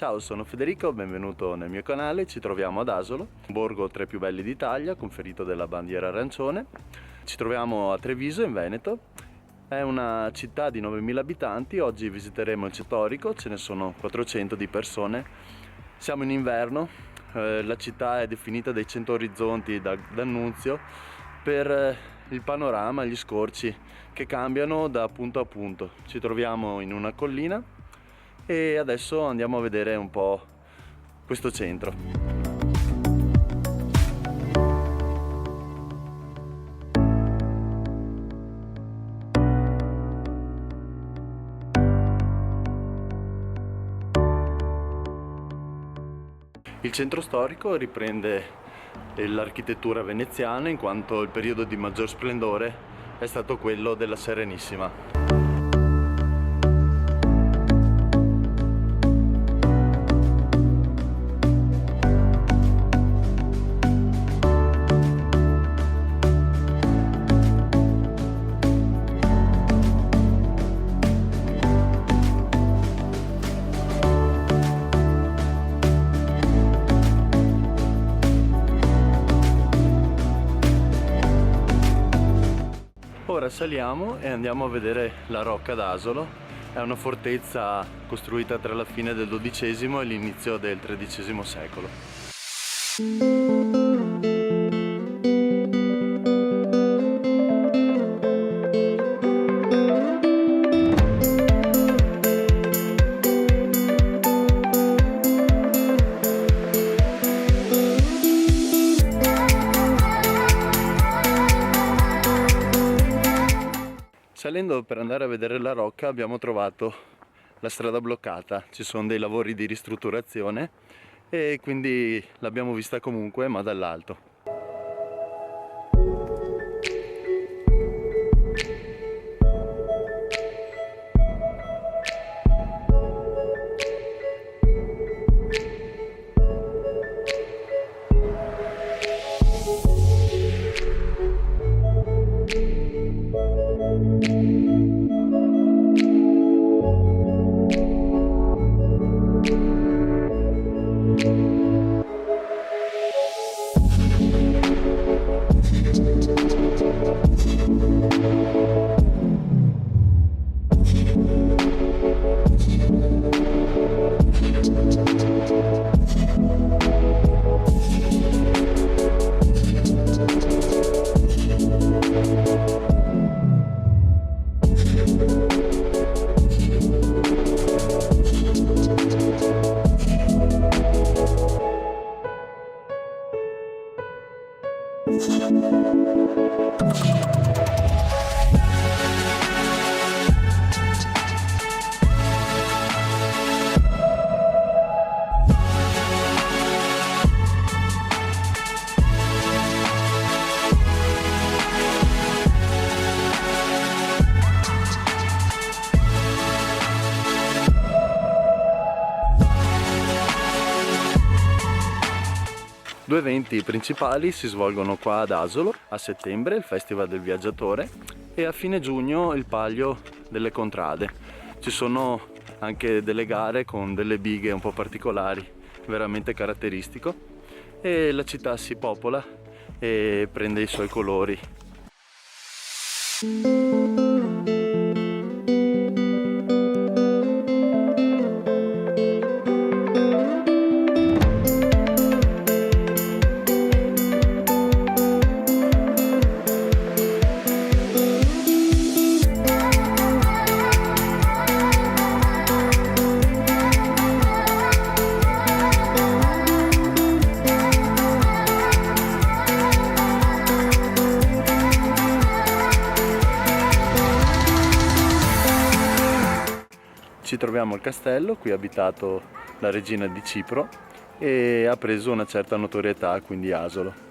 Ciao, sono Federico, benvenuto nel mio canale. Ci troviamo ad Asolo, un borgo tra i più belli d'Italia, conferito della bandiera arancione. Ci troviamo a Treviso, in Veneto. È una città di 9.000 abitanti. Oggi visiteremo il Cetorico, ce ne sono 400 di persone. Siamo in inverno, la città è definita dei 100 orizzonti d'Annunzio per il panorama, gli scorci che cambiano da punto a punto. Ci troviamo in una collina e adesso andiamo a vedere un po' questo centro. Il centro storico riprende l'architettura veneziana, in quanto il periodo di maggior splendore è stato quello della Serenissima. Ora saliamo e andiamo a vedere la Rocca d'Asolo. È una fortezza costruita tra la fine del XII e l'inizio del XIII secolo. Salendo per andare a vedere la Rocca abbiamo trovato la strada bloccata, ci sono dei lavori di ristrutturazione e quindi l'abbiamo vista comunque, ma dall'alto. Due eventi principali si svolgono qua ad Asolo: a settembre il Festival del Viaggiatore e a fine giugno il Palio delle Contrade. Ci sono anche delle gare con delle bighe un po' particolari, veramente caratteristico, e la città si popola e prende i suoi colori. Ci troviamo al castello, qui ha abitato la regina di Cipro e ha preso una certa notorietà, quindi Asolo.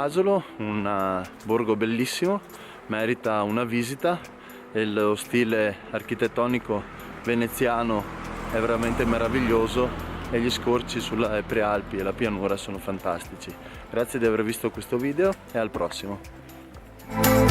Asolo, un borgo bellissimo, merita una visita e lo stile architettonico veneziano è veramente meraviglioso e gli scorci sulle prealpi e la pianura sono fantastici. Grazie di aver visto questo video e al prossimo.